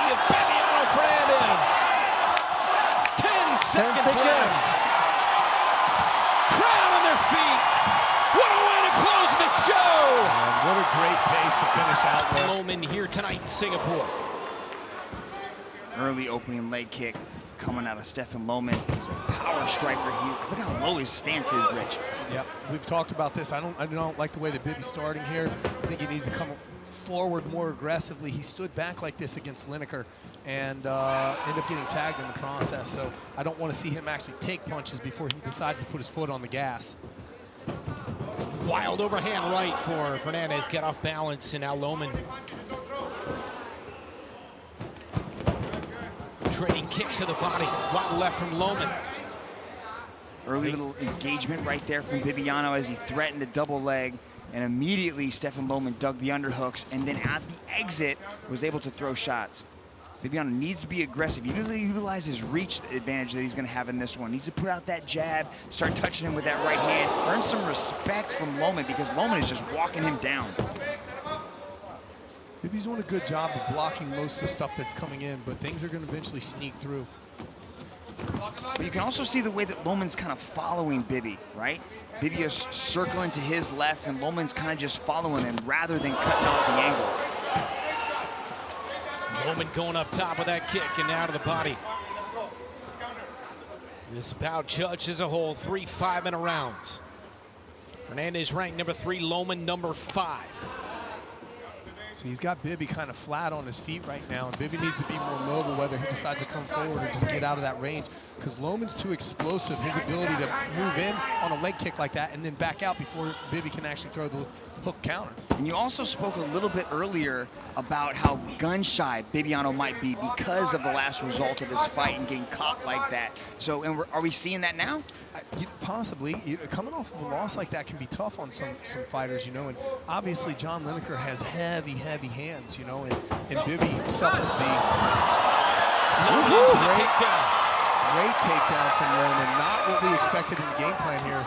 body of Bibiano Fernandes. 10 seconds left. Crowd on their feet. What a way to close the show. And what a great pace to finish out with. Loman here tonight in Singapore. Early opening leg kick coming out of Stephen Loman. He's a power striker here. Look how low his stance is, Rich. Yep, we've talked about this. I don't like the way that Bibi's starting here. I think he needs to come forward more aggressively. He stood back like this against Lineker and ended up getting tagged in the process. So I don't want to see him actually take punches before he decides to put his foot on the gas. Wild overhand right for Fernandes. Get off balance, and now Loman trading kicks to the body. Right left from Loman. Early little engagement right there from Bibiano as he threatened a double leg, and immediately Stephen Loman dug the underhooks, and then at the exit was able to throw shots. Bibiano needs to be aggressive. He needs to utilize his reach advantage that he's going to have in this one. He needs to put out that jab, start touching him with that right hand, earn some respect from Loman because Loman is just walking him down. Bibi's doing a good job of blocking most of the stuff that's coming in, but things are going to eventually sneak through. But you can also see the way that Loman's kind of following Bibi, right? Bibi is circling to his left, and Loman's kind of just following him rather than cutting off the angle. Loman going up top with that kick and out of the body. This bout judged as a whole, 3 5-minute rounds. Fernandes ranked number 3, Loman number 5. So he's got Bibi kind of flat on his feet right now, and Bibi needs to be more mobile, whether he decides to come forward or just get out of that range, because Loman's too explosive. His ability to move in on a leg kick like that and then back out before Bibi can actually throw the hook counter. And you also spoke a little bit earlier about how gun-shy Bibiano might be because of the last result of his fight and getting caught like that. So, and are we seeing that now? Possibly. Coming off of a loss like that can be tough on some fighters, you know, and obviously John Lineker has heavy hands, you know, and Bibi suffered the great takedown from Loman. Not what we expected in the game plan here.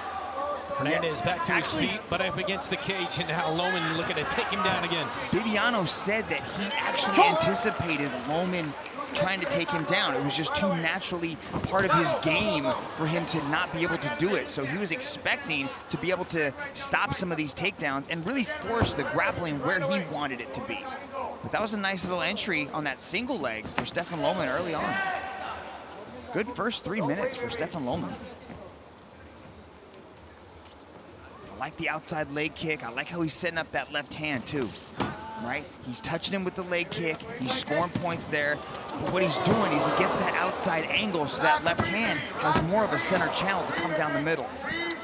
Fernandes back to his feet, but up against the cage, and now Loman looking to take him down again. Bibiano said that he actually anticipated Loman trying to take him down. It was just too naturally part of his game for him to not be able to do it. So he was expecting to be able to stop some of these takedowns and really force the grappling where he wanted it to be. But that was a nice little entry on that single leg for Stephen Loman early on. Good first 3 minutes for Stephen Loman. I like the outside leg kick. I like how he's setting up that left hand too, right? He's touching him with the leg kick. He's scoring points there. But what he's doing is he gets that outside angle so that left hand has more of a center channel to come down the middle.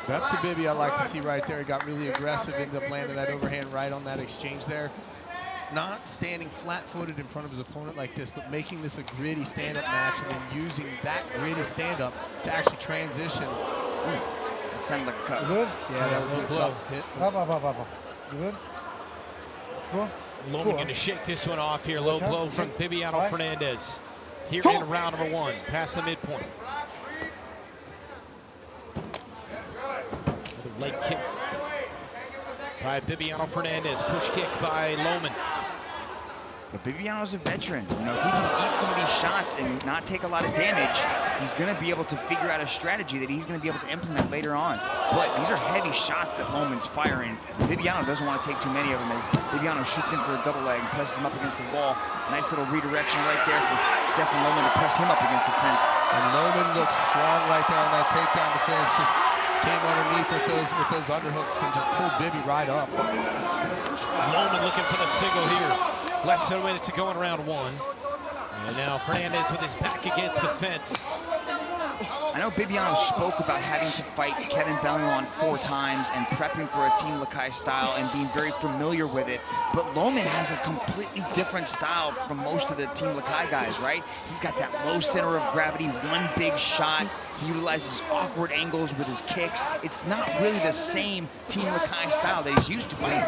That's the Bibi I like to see right there. He got really aggressive, ended up landing that overhand right on that exchange there. Not standing flat-footed in front of his opponent like this, but making this a gritty stand-up match and then using that gritty stand-up to actually transition. That sounded like a cut. Good? Yeah, that was a blow. hit. You good? Sure? Loman going to shake this one off here. Low blow from Bibiano Fernandes. Here in round number 1, past the midpoint. Another leg kick by Bibiano Fernandes. Push kick by Loman. But Bibiano's a veteran. You know, if he can eat some of these shots and not take a lot of damage, he's going to be able to figure out a strategy that he's going to be able to implement later on. But these are heavy shots that Loman's firing. Bibiano doesn't want to take too many of them as Bibiano shoots in for a double leg and presses him up against the wall. Nice little redirection right there for Stephen Loman to press him up against the fence. And Loman looks strong right there on that takedown defense. Just came underneath with those underhooks and just pulled Bibi right up. Loman looking for the single here. Less than a minute to go in round 1. And now Fernandes with his back against the fence. I know Bibiano spoke about having to fight Kevin Bellion 4 times and prepping for a Team Lakay style and being very familiar with it. But Loman has a completely different style from most of the Team Lakay guys, right? He's got that low center of gravity, one big shot. He utilizes awkward angles with his kicks. It's not really the same Team Lakay style that he's used to playing.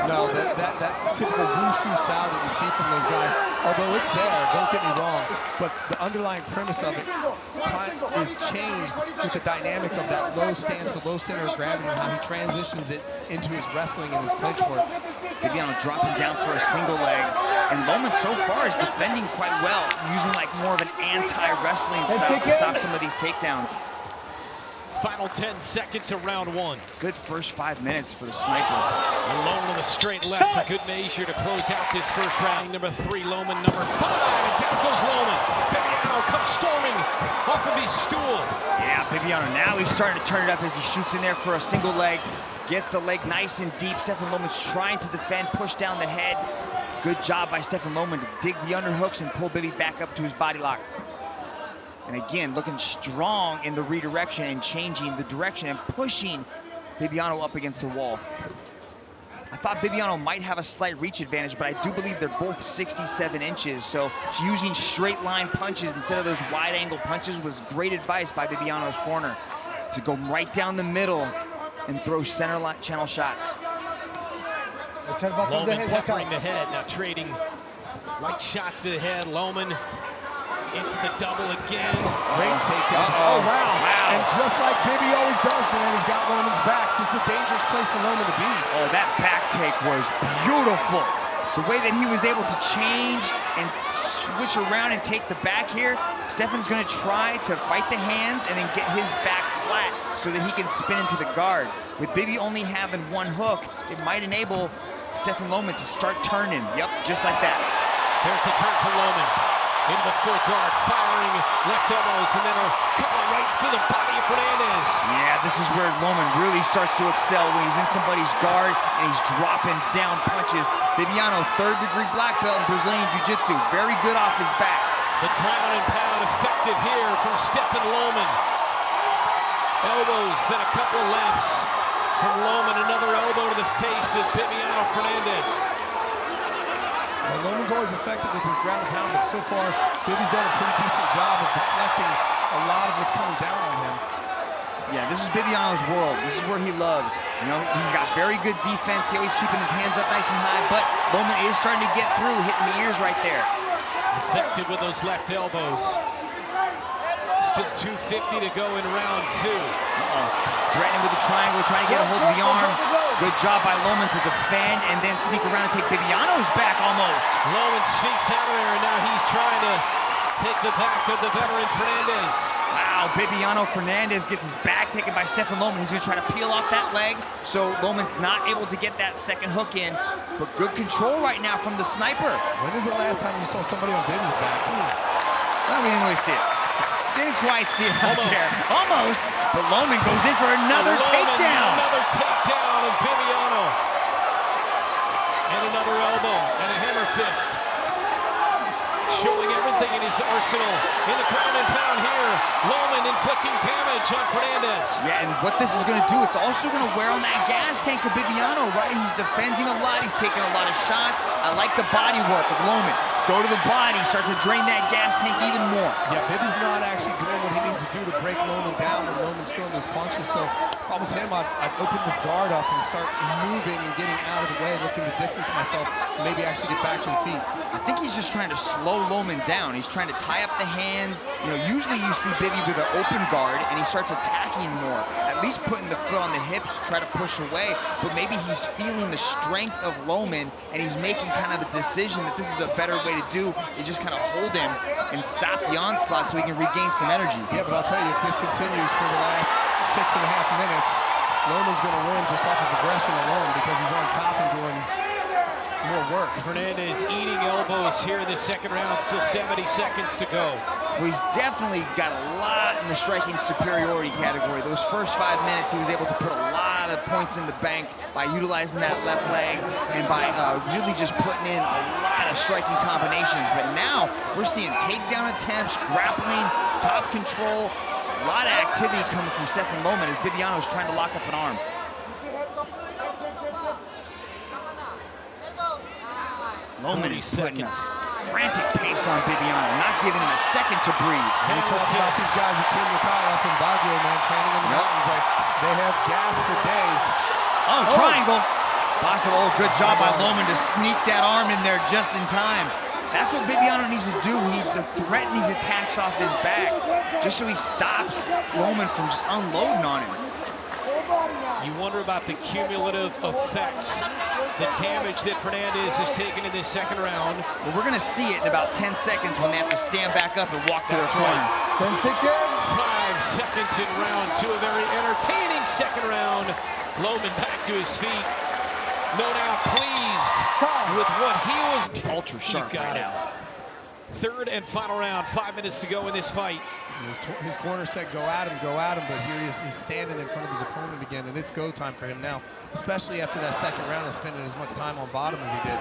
No, that typical wushu style that you see from those guys, although it's there, don't get me wrong, but the underlying premise of it is changed with the dynamic of that low stance, the low center of gravity, and how he transitions it into his wrestling and his clinch work. Bibiano dropping down for a single leg. And Loman so far is defending quite well, using like more of an anti-wrestling style to stop some of these takedowns. Final 10 seconds of round one. Good first 5 minutes for the sniper. Loman with a straight left for good measure to close out this first round. Number 3, Loman. Number 5, and down goes Loman. Bibiano comes storming off of his stool. Yeah, Bibiano now he's starting to turn it up as he shoots in there for a single leg. Gets the leg nice and deep. Stephen Loman's trying to defend, push down the head. Good job by Stephen Loman to dig the underhooks and pull Bibi back up to his body lock. And again, looking strong in the redirection and changing the direction and pushing Bibiano up against the wall. I thought Bibiano might have a slight reach advantage, but I do believe they're both 67 inches. So using straight line punches instead of those wide angle punches was great advice by Bibiano's corner to go right down the middle and throw center channel shots. Loman peppering the head, now trading right shots to the head. Loman in for the double again. Great takedown. Oh, wow. And just like Bibi always does, man, he's got Loman's back. This is a dangerous place for Loman to be. Oh, that back take was beautiful. The way that he was able to change and switch around and take the back here. Stephen's gonna try to fight the hands and then get his back flat so that he can spin into the guard. With Bibi only having one hook, it might enable Stephen Loman to start turning. Yep, just like that. There's the turn for Loman. Into the full guard, firing left elbows, and then a couple of rights to the body of Fernandes. Yeah, this is where Loman really starts to excel, when he's in somebody's guard and he's dropping down punches. Bibiano, 3rd-degree black belt in Brazilian Jiu-Jitsu. Very good off his back. The ground and pound effective here from Stephen Loman. Elbows and a couple of lefts from Loman. Another elbow to the face of Bibiano Fernandes. Well, Loman's always effective with his ground and pound, but so far, Bibi's done a pretty decent job of deflecting a lot of what's coming down on him. Yeah, this is Bibiano's world. This is where he loves. You know, he's got very good defense. He always keeping his hands up nice and high, but Loman is starting to get through, hitting the ears right there. Effective with those left elbows. Still 250 to go in round 2. Threatening with the triangle, trying to get a hold of the arm. Good job by Loman to defend and then sneak around and take Bibiano's back almost. Loman sneaks out of there, and now he's trying to take the back of the veteran Fernandes. Wow, Bibiano Fernandes gets his back taken by Stephen Loman. He's gonna try to peel off that leg, so Loman's not able to get that second hook in. But good control right now from the sniper. When is the last time you saw somebody on Bibi's back? Well, we didn't really see it. Didn't quite see it right there. Almost. But Loman goes in for another takedown. Another takedown of Bibiano. And another elbow and a hammer fist. Showing everything in his arsenal. In the ground and pound here. Loman inflicting damage on Fernandes. Yeah, and what this is going to do, it's also going to wear on that gas tank of Bibiano, right? He's defending a lot. He's taking a lot of shots. I like the body work of Loman. Go to the body, start to drain that gas tank even more. Yeah, Bibi's not actually doing what he needs to do to break Loman down when Loman's throwing those punches. So if I was him, I'd open this guard up and start moving and getting out of the way, looking to distance myself, and maybe actually get back to the feet. I think he's just trying to slow Loman down. He's trying to tie up the hands. You know, usually you see Bibi with an open guard and he starts attacking more. At least putting the foot on the hips to try to push away. But maybe he's feeling the strength of Loman and he's making kind of a decision that this is a better way to do is just kind of hold him and stop the onslaught so he can regain some energy. Yeah, but I'll tell you, if this continues for the last 6.5 minutes, Loman's going to win just off of aggression alone because he's on top and doing more work. Fernandes eating elbows here in the second round. Still 70 seconds to go. Well, he's definitely got a lot in the striking superiority category. Those first 5 minutes, he was able to put a lot of points in the bank by utilizing that left leg and by really just putting in a lot of striking combinations. But now we're seeing takedown attempts, grappling, top control, a lot of activity coming from Stephen Loman as Bibiano's trying to lock up an arm. Loman is putting a frantic pace on Bibiano, not giving him a second to breathe. And we talk about these guys at Team Nakai up in Baguio, man, training in the mountains. Like, they have gas for days. Oh, triangle. Possible. Oh, good job by Loman to sneak that arm in there just in time. That's what Bibiano needs to do. He needs to threaten these attacks off his back just so he stops Loman from just unloading on him. You wonder about the cumulative effects, the damage that Fernandes has taken in this second round. Well, we're going to see it in about 10 seconds when they have to stand back up and walk to their corner. 10 seconds. 5 seconds in round 2, a very entertaining second round. Loman back to his feet. No doubt pleased with what he was. Ultra sharp right now. Third and final round, 5 minutes to go in this fight. His corner said go at him, but here he's standing in front of his opponent again, and it's go time for him now, especially after that second round and spending as much time on bottom as he did.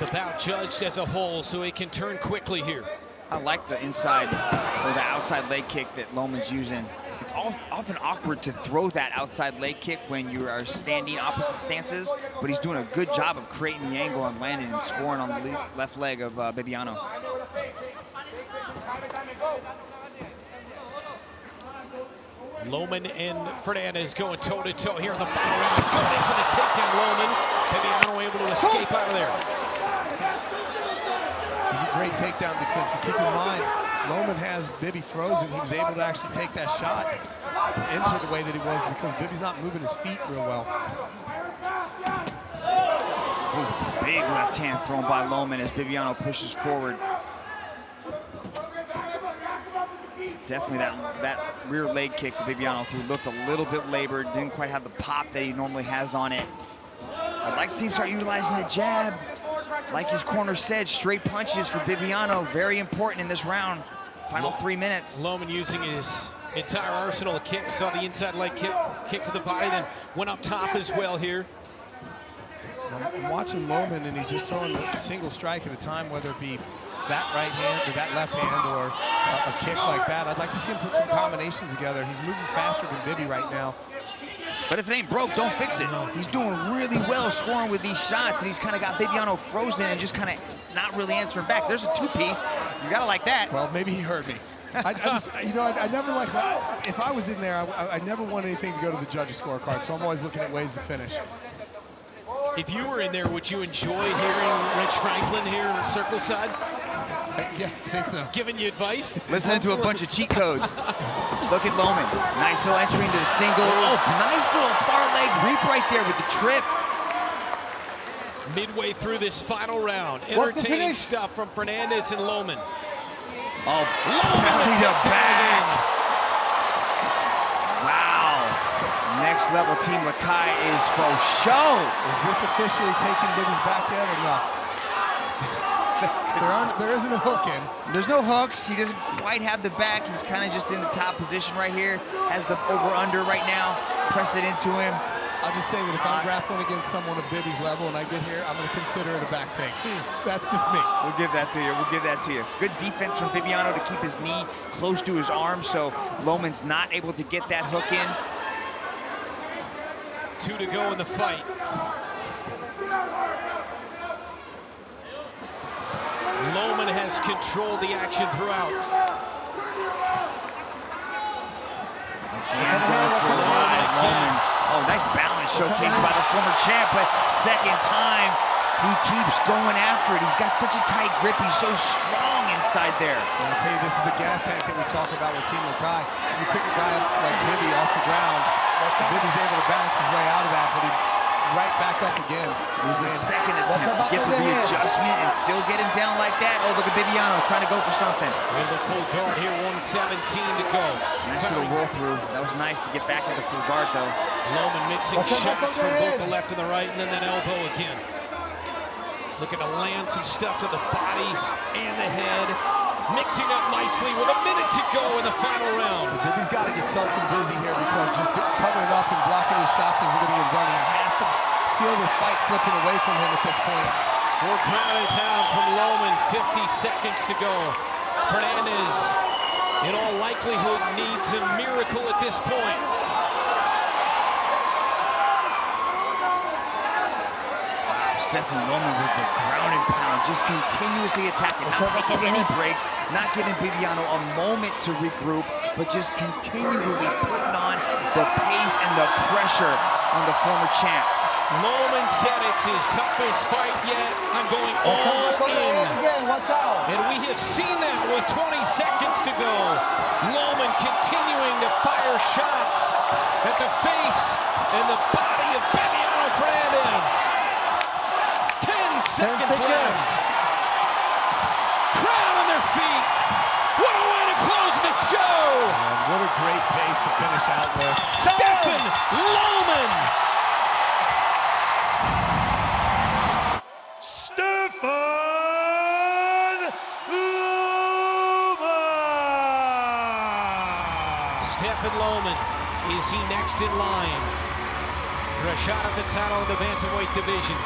The bout judged as a whole, so he can turn quickly here. I like the inside or the outside leg kick that Loman's using. It's often awkward to throw that outside leg kick when you are standing opposite stances, but he's doing a good job of creating the angle and landing and scoring on the left leg of Bibiano. Loman and Fernandes going toe-to-toe here in the final round. Going in for the takedown, Loman. Bibiano able to escape out of there. He's a great takedown defense, but keep in mind, Loman has Bibi frozen. He was able to actually take that shot into the way that he was because Bibi's not moving his feet real well. Ooh, big left hand thrown by Loman as Bibiano pushes forward. Definitely that rear leg kick that Bibiano threw looked a little bit labored, didn't quite have the pop that he normally has on it. I'd like to see him start utilizing that jab. Like his corner said, straight punches for Bibiano, very important in this round. Final 3 minutes. Loman using his entire arsenal of kicks, saw the inside leg kick to the body, then went up top as well here. I'm watching Loman, and he's just throwing a single strike at a time, whether it be that right hand or that left hand or a kick like that. I'd like to see him put some combinations together. He's moving faster than Bibi right now. But if it ain't broke, don't fix it. He's doing really well scoring with these shots, and he's kind of got Bibiano frozen and just kind of not really answering back. There's a two-piece. You gotta like that. Well, maybe he heard me. I never like that. If I was in there, I never want anything to go to the judges' scorecard, so I'm always looking at ways to finish. If you were in there, would you enjoy hearing Rich Franklin here circle side? Yeah, I think so. Giving you advice? Listening to a bunch of cheat codes. Look at Loman. Nice little entry into the single. Oh, nice little far leg reap right there with the trip. Midway through this final round. Entertaining stuff from Fernandes and Loman. Oh, belly to back. Wow. Next level Team Lakai is for show. Is this officially taking Bibi's back yet or not? There isn't a hook in. There's no hooks. He doesn't quite have the back. He's kind of just in the top position right here. Has the over-under right now. Press it into him. I'll just say that if I'm grappling against someone of Bibi's level and I get here, I'm going to consider it a back take. That's just me. We'll give that to you. We'll give that to you. Good defense from Bibiano to keep his knee close to his arm so Loman's not able to get that hook in. 2 to go in the fight. Loman has controlled the action throughout. Loman. Oh, nice balance showcased by the former champ, but second time he keeps going after it. He's got such a tight grip. He's so strong inside there. I'll tell you, this is the gas tank that we talk about with Team Lakai. You pick a guy like Bibi off the ground, Bibi's able to bounce his way out of that, but he's right back up again. It was the second attempt to get the readjustment and still get him down like that. Oh, look at Bibiano trying to go for something. In the full guard here, 1:17 to go. Nice little roll through. That was nice to get back into full guard, though. Loman mixing shots from both the left and the right, and then that elbow again. Looking to land some stuff to the body and the head. Mixing up nicely with a minute to go in the final round. Bibi's got to get something busy here because just covering up and blocking his shots isn't going to get done. He has to feel this fight slipping away from him at this point. For pound and pound from Loman, 50 seconds to go. Fernandes, in all likelihood, needs a miracle at this point. Stephen Loman with the ground and pound, just continuously attacking, not taking any breaks, not giving Bibiano a moment to regroup, but just continually putting on the pace and the pressure on the former champ. Loman said it's his toughest fight yet. I'm going all in. Again, watch out. And we have seen that with 20 seconds to go. Loman continuing to fire shots at the face and the body of Bibiano Fernandes. 10 seconds left. Crowd on their feet. What a way to close the show. And what a great pace to finish out with. Stephen Loman. Stephen Loman, is he next in line for a shot at the title of the bantamweight division?